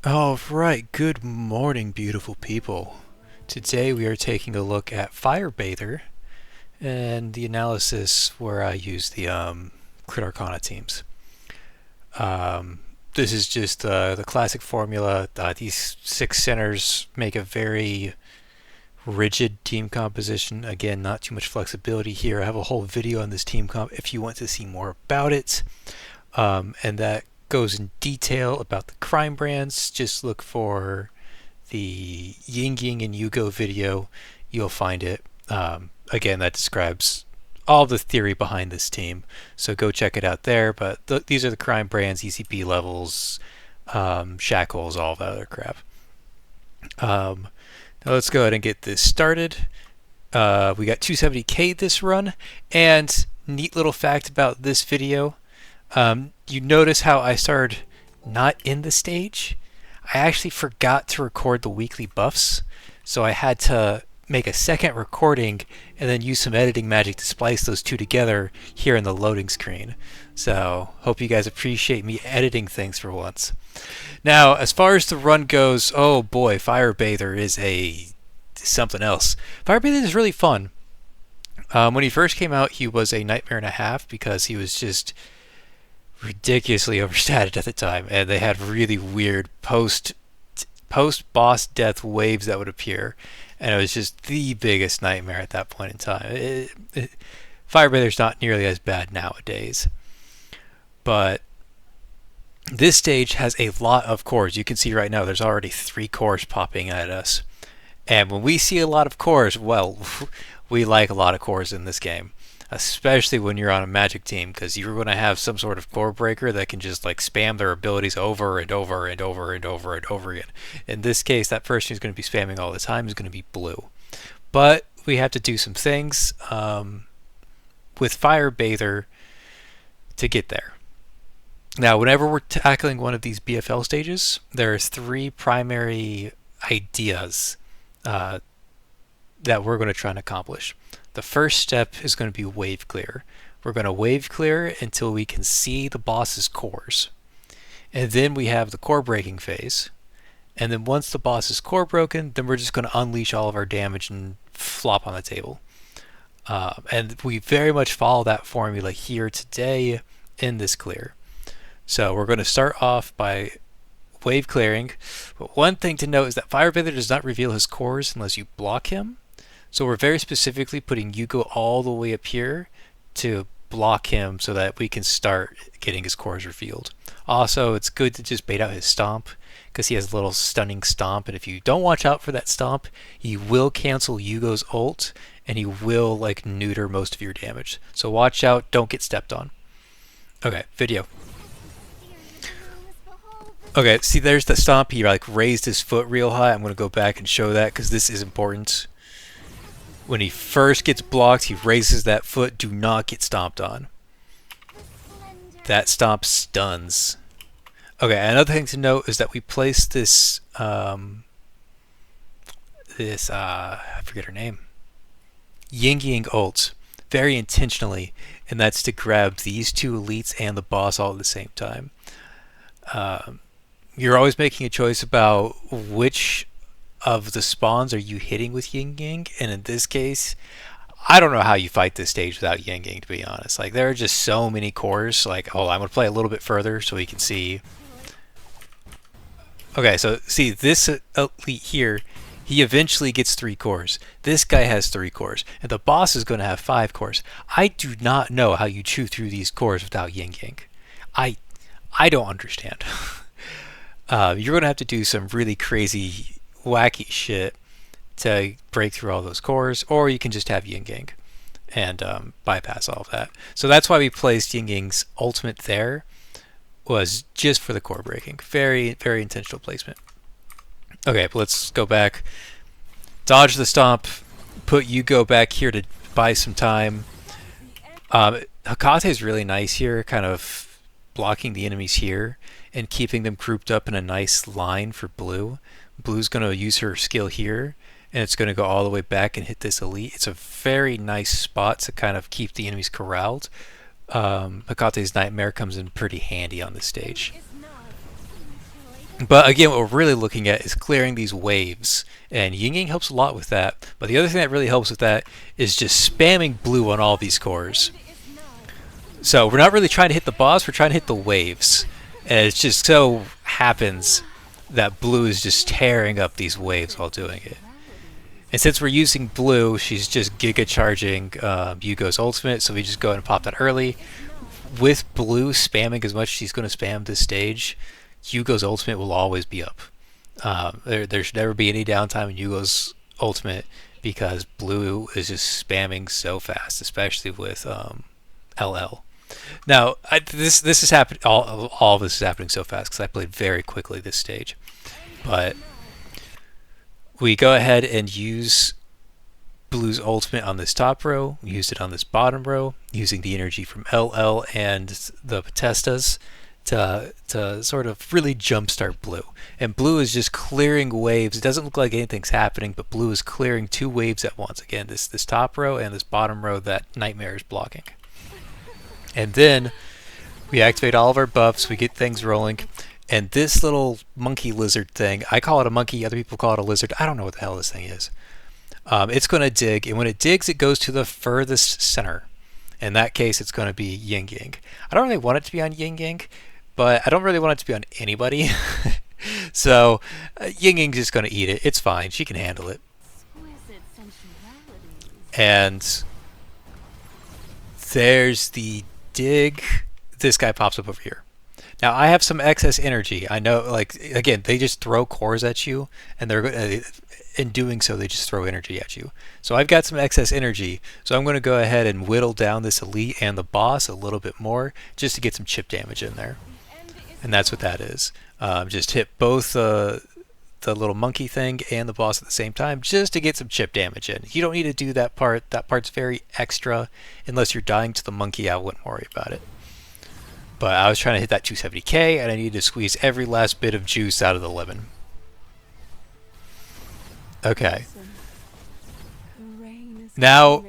All right, good morning, beautiful people. Today we are taking a look at Firebather and the analysis where I use the Crit Arcana teams. This is just the classic formula. These six centers make a very rigid team composition. Again, not too much flexibility here. I have a whole video on this team comp if you want to see more about it. And that goes in detail about the crime brands. Just look for the Ying Ying and Yugo video. You'll find it. Again, that describes all the theory behind this team. So go check it out there. But these are the crime brands, ECP levels, shackles, all that other crap. Now let's go ahead and get this started. We got 270k this run. And neat little fact about this video. You notice how I started not in the stage? I actually forgot to record the weekly buffs, so I had to make a second recording and then use some editing magic to splice those two together here in the loading screen. So, hope you guys appreciate me editing things for once. Now, as far as the run goes, oh boy, Firebather is something else. Firebather is really fun. When he first came out, he was a nightmare and a half because he was just ridiculously overstated at the time, and they had really weird post boss death waves that would appear, and it was just the biggest nightmare at that point in time. Firebather's not nearly as bad nowadays, but this stage has a lot of cores. You can see right now there's already 3 cores popping at us, and when we see a lot of cores, well, we like a lot of cores in this game. Especially when you're on a magic team, because you're going to have some sort of core breaker that can just like spam their abilities over and over and over and over and over again. In this case, that person who's going to be spamming all the time is going to be blue. But we have to do some things with Firebather to get there. Now, whenever we're tackling one of these BFL stages, there's 3 primary ideas that we're going to try and accomplish. The first step is going to be wave clear. We're going to wave clear until we can see the boss's cores. And then we have the core breaking phase. And then once the boss is core broken, then we're just going to unleash all of our damage and flop on the table. And we very much follow that formula here today in this clear. So we're going to start off by wave clearing. But one thing to note is that Firebather does not reveal his cores unless you block him. So we're very specifically putting Yugo all the way up here to block him so that we can start getting his cores revealed. Also, it's good to just bait out his stomp because he has a little stunning stomp, and if you don't watch out for that stomp, he will cancel Yugo's ult and he will like neuter most of your damage. So watch out, don't get stepped on. Okay, video. Okay, see there's the stomp. He like raised his foot real high. I'm going to go back and show that because this is important. When he first gets blocked, he raises that foot. Do not get stomped on. That stomp stuns. Okay, another thing to note is that we place this, I forget her name, Ying Ying ult very intentionally, and that's to grab these 2 elites and the boss all at the same time. You're always making a choice about which of the spawns are you hitting with Ying Ying, and in this case, I don't know how you fight this stage without Ying Ying, to be honest. Like, there are just so many cores. Like, oh, I'm going to play a little bit further so we can see. Okay, so see, this elite here, he eventually gets 3 cores. This guy has 3 cores, and the boss is going to have 5 cores. I do not know how you chew through these cores without Ying Ying. I don't understand. You're going to have to do some really crazy wacky shit to break through all those cores, or you can just have Ying Ying and bypass all of that. So that's why we placed Ying Ying's ultimate there, was just for the core breaking. Very, very intentional placement. Okay, but let's go back. Dodge the stomp, put Yugo back here to buy some time. Hakate is really nice here, kind of blocking the enemies here and keeping them grouped up in a nice line for blue. Blue's going to use her skill here, and it's going to go all the way back and hit this elite. It's a very nice spot to kind of keep the enemies corralled. Hakate's Nightmare comes in pretty handy on this stage. But again, what we're really looking at is clearing these waves, and Ying helps a lot with that. But the other thing that really helps with that is just spamming blue on all these cores. So we're not really trying to hit the boss, we're trying to hit the waves. And it just so happens that blue is just tearing up these waves while doing it. And since we're using blue, she's just giga charging Yugo's ultimate, so we just go ahead and pop that early. With blue spamming as much as she's going to spam this stage, Yugo's ultimate will always be up. There should never be any downtime in Yugo's ultimate because blue is just spamming so fast, especially with LL. Now, this is happening. All of this is happening so fast because I played very quickly this stage. But we go ahead and use Blue's ultimate on this top row. We used it on this bottom row, using the energy from LL and the Potestas to sort of really jumpstart Blue. And Blue is just clearing waves. It doesn't look like anything's happening, but Blue is clearing two waves at once. Again, this top row and this bottom row that Nightmare is blocking. And then we activate all of our buffs, we get things rolling, and this little monkey lizard thing, I call it a monkey, other people call it a lizard, I don't know what the hell this thing is. It's going to dig, and when it digs, it goes to the furthest center. In that case, it's going to be Ying Yang. I don't really want it to be on Ying Yang, but I don't really want it to be on anybody. So Ying Yang's just going to eat it. It's fine. She can handle it. And there's the dig. This guy pops up over here. Now I have some excess energy. I know, like, again, they just throw cores at you, and they're in doing so, they just throw energy at you. So I've got some excess energy, so I'm going to go ahead and whittle down this elite and the boss a little bit more, just to get some chip damage in there. And that's what that is. Just hit both the little monkey thing and the boss at the same time, just to get some chip damage in. You don't need to do that part. That part's very extra. Unless you're dying to the monkey, I wouldn't worry about it. But I was trying to hit that 270k, and I needed to squeeze every last bit of juice out of the lemon. Okay. Now,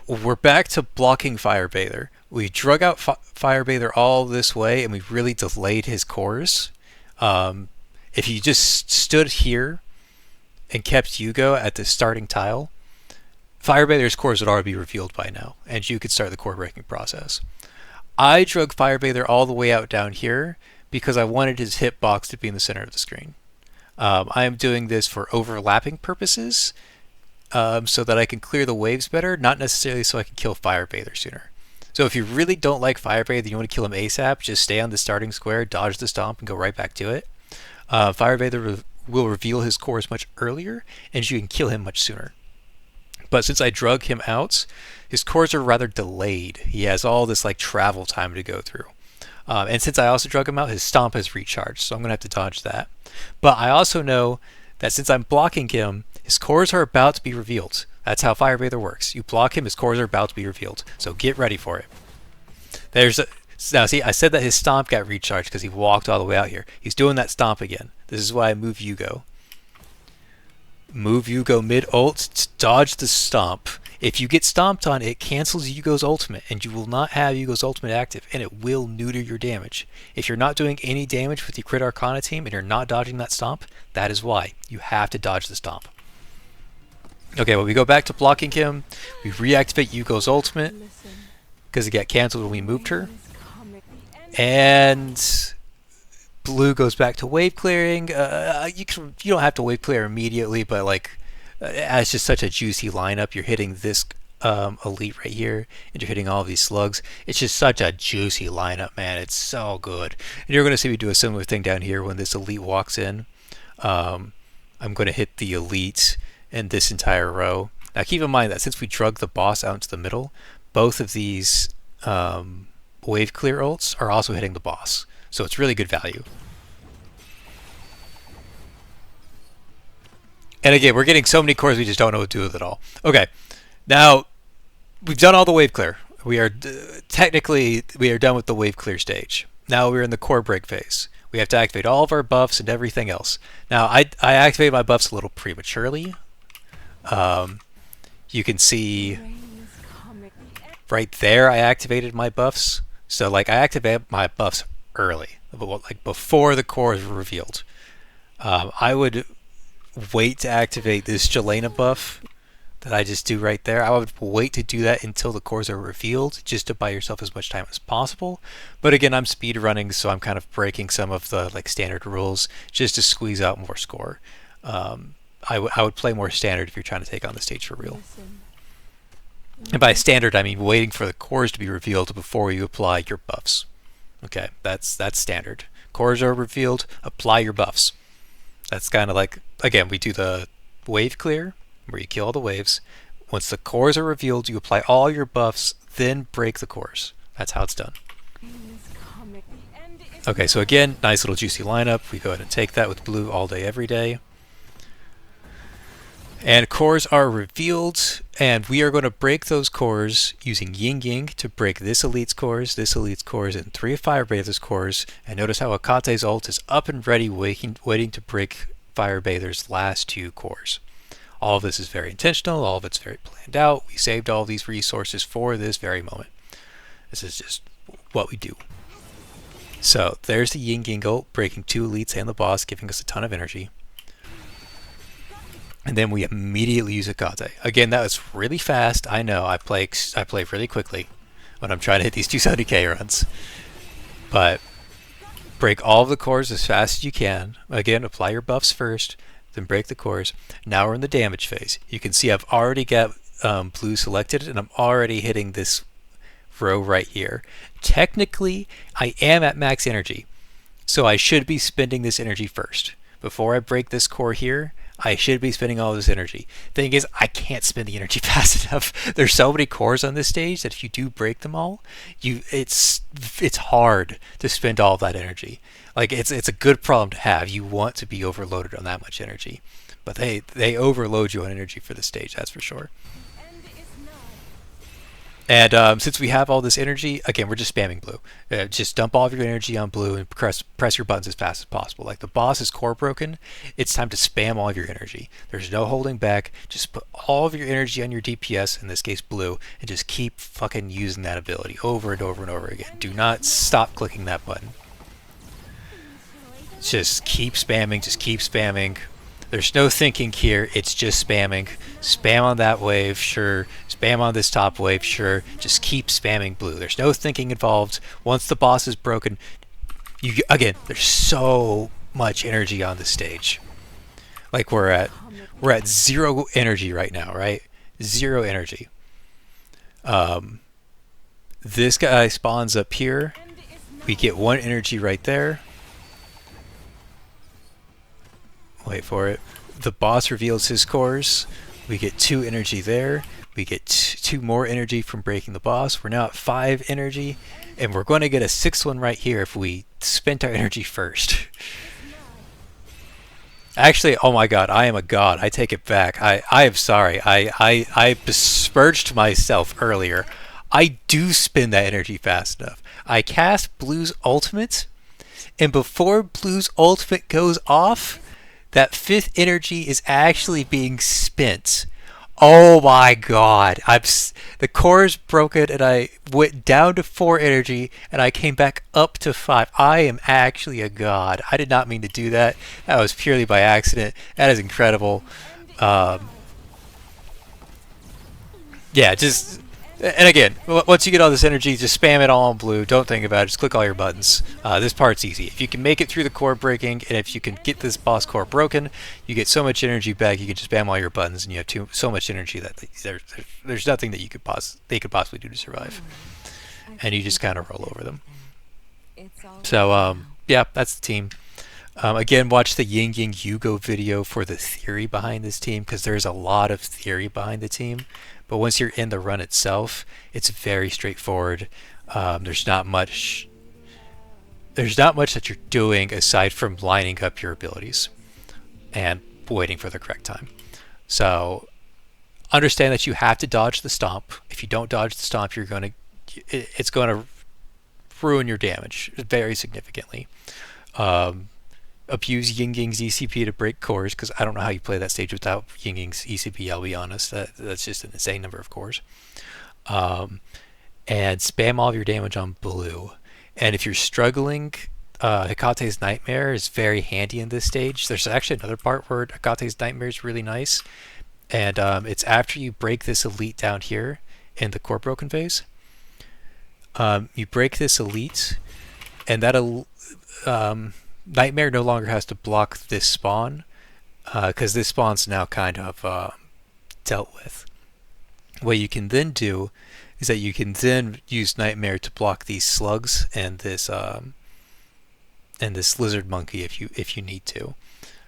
we're back to blocking Firebather. We drug out Firebather all this way, and we really delayed his cores. If you just stood here and kept Yugo at the starting tile, Firebather's cores would already be revealed by now, and you could start the core breaking process. I drug Firebather all the way out down here because I wanted his hitbox to be in the center of the screen. I am doing this for overlapping purposes, so that I can clear the waves better, not necessarily so I can kill Firebather sooner. So if you really don't like Firebather and you want to kill him ASAP, just stay on the starting square, dodge the stomp, and go right back to it. Firebather will reveal his cores much earlier, and you can kill him much sooner. But since I drug him out, his cores are rather delayed. He has all this like travel time to go through. And since I also drug him out, his stomp has recharged, so I'm going to have to dodge that. But I also know that since I'm blocking him, his cores are about to be revealed. That's how Firebather works. You block him, his cores are about to be revealed. So get ready for it. Now see, I said that his stomp got recharged because he walked all the way out here. He's doing that stomp again. This is why I move Yugo. Move Yugo mid-ult, dodge the stomp. If you get stomped on, it cancels Yugo's ultimate, and you will not have Yugo's ultimate active, and it will neuter your damage. If you're not doing any damage with the Crit Arcana team, and you're not dodging that stomp, that is why. You have to dodge the stomp. Okay, well, we go back to blocking him. We reactivate Yugo's ultimate, because it got canceled when we moved her. And Blue goes back to wave clearing. You don't have to wave clear immediately, but like, it's just such a juicy lineup. You're hitting this elite right here, and you're hitting all these slugs. It's just such a juicy lineup, man. It's so good. And you're going to see me do a similar thing down here when this elite walks in. I'm going to hit the elite and this entire row. Now keep in mind that since we drug the boss out into the middle, both of these wave clear ults are also hitting the boss. So it's really good value. And again, we're getting so many cores we just don't know what to do with it all. Okay, now we've done all the wave clear. We are technically done with the wave clear stage. Now we're in the core break phase. We have to activate all of our buffs and everything else. Now I activated my buffs a little prematurely. You can see right there I activated my buffs. So like I activated my buffs early, like before the cores were revealed. I would wait to activate this Jelena buff that I just do right there. I would wait to do that until the cores are revealed, just to buy yourself as much time as possible. But again, I'm speed running, so I'm kind of breaking some of the like standard rules just to squeeze out more score. I would play more standard if you're trying to take on the stage for real. And by standard, I mean waiting for the cores to be revealed before you apply your buffs. Okay, that's standard. Cores are revealed, apply your buffs. That's kind of like, again, we do the wave clear, where you kill all the waves. Once the cores are revealed, you apply all your buffs, then break the cores. That's how it's done. Okay, so again, nice little juicy lineup. We go ahead and take that with blue all day, every day. And cores are revealed, and we are going to break those cores using Ying Ying to break this elite's cores, and 3 of Firebather's cores. And notice how Akate's ult is up and ready, waiting to break Firebather's last 2 cores. All of this is very intentional, all of it's very planned out. We saved all these resources for this very moment. This is just what we do. So there's the Ying Ying ult, breaking 2 elites and the boss, giving us a ton of energy. And then we immediately use Akate. Again, that was really fast. I know, I play really quickly when I'm trying to hit these 270k runs. But break all of the cores as fast as you can. Again, apply your buffs first, then break the cores. Now we're in the damage phase. You can see I've already got blue selected, and I'm already hitting this row right here. Technically, I am at max energy, so I should be spending this energy first. Before I break this core here, I should be spending all this energy. Thing is, I can't spend the energy fast enough. There's so many cores on this stage that if you do break them all, it's hard to spend all that energy. Like it's a good problem to have. You want to be overloaded on that much energy, but they overload you on energy for the stage. That's for sure. And since we have all this energy, again, we're just spamming blue. Just dump all of your energy on blue and press your buttons as fast as possible. Like the boss is core broken, it's time to spam all of your energy. There's no holding back. Just put all of your energy on your DPS, in this case blue, and just keep fucking using that ability over and over and over again. Do not stop clicking that button. Just keep spamming, just keep spamming. There's no thinking here, it's just spamming. Spam on that wave, sure. Spam on this top wave, sure. Just keep spamming blue. There's no thinking involved. Once the boss is broken, again, there's so much energy on the stage. Like we're at 0 energy right now, right? 0 energy. This guy spawns up here. We get 1 energy right there. Wait for it. The boss reveals his cores. We get 2 energy there. We get 2 more energy from breaking the boss. We're now at 5 energy, and we're going to get a 6th one right here if we spent our energy first. Actually, oh my god, I am a god. I take it back. I am sorry. I besmirched myself earlier. I do spend that energy fast enough. I cast Blue's ultimate, and before Blue's ultimate goes off, that 5th energy is actually being spent. Oh my god. The core is broken and I went down to 4 energy and I came back up to 5. I am actually a god. I did not mean to do that. That was purely by accident. That is incredible. Yeah, just... And again, once you get all this energy, just spam it all on blue. Don't think about it. Just click all your buttons. This part's easy. If you can make it through the core breaking, and if you can get this boss core broken, you get so much energy back. You can just spam all your buttons, and you have so much energy that there's nothing that they could possibly do to survive. And you just kind of roll over them. So yeah, that's the team. Again, watch the Ying Ying Yugo video for the theory behind this team, because there's a lot of theory behind the team. But once you're in the run itself, it's very straightforward. There's not much that you're doing aside from lining up your abilities and waiting for the correct time. So understand that you have to dodge the stomp. If you don't dodge the stomp, it's going to ruin your damage very significantly. Abuse Ying Ying's ECP to break cores, because I don't know how you play that stage without Ying Ying's ECP, I'll be honest. That's just an insane number of cores. And spam all of your damage on blue. And if you're struggling, Hekate's Nightmare is very handy in this stage. There's actually another part where Hekate's Nightmare is really nice, and it's after you break this elite down here in the core broken phase. You break this elite, and that Nightmare no longer has to block this spawn, because this spawn's now kind of dealt with. What you can then do is that you can then use Nightmare to block these slugs and this lizard monkey if you need to.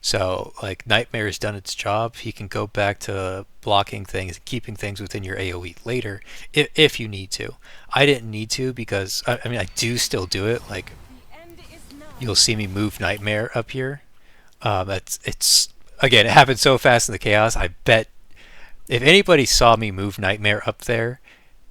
So like Nightmare has done its job. He can go back to blocking things and keeping things within your AoE later if you need to. I didn't need to because I mean I do still do it. Like you'll see me move Nightmare up here. It's again it happened so fast in the chaos. I bet if anybody saw me move Nightmare up there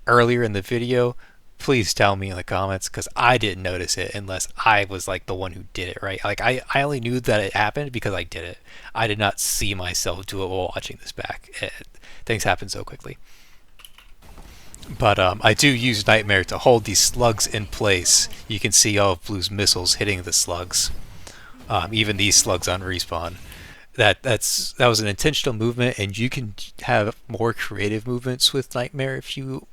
earlier in the video, please tell me in the comments because I didn't notice it unless I was like the one who did it, right? Like I only knew that it happened because I did it. I did not see myself do it while watching this back. Things happen so quickly. But I do use Nightmare to hold these slugs in place. You can see all of Blue's missiles hitting the slugs. Even these slugs on respawn. That was an intentional movement, and you can have more creative movements with Nightmare if you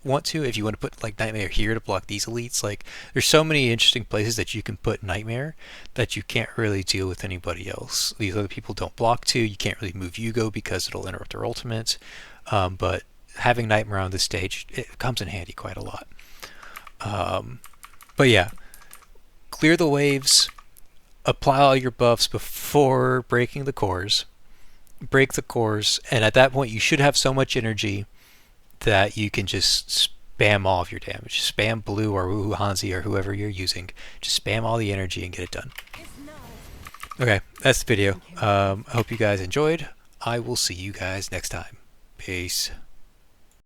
want to. If you want to put like Nightmare here to block these elites, like there's so many interesting places that you can put Nightmare that you can't really deal with anybody else. These other people don't block to. You can't really move Yugo because it'll interrupt their ultimate. But having Nightmare on this stage, it comes in handy quite a lot. But yeah, clear the waves, apply all your buffs before breaking the cores, break the cores, and at that point you should have so much energy that you can just spam all of your damage. Spam Blue or Woohoo Hanzi or whoever you're using. Just spam all the energy and get it done. Okay, that's the video. I hope you guys enjoyed. I will see you guys next time. Peace.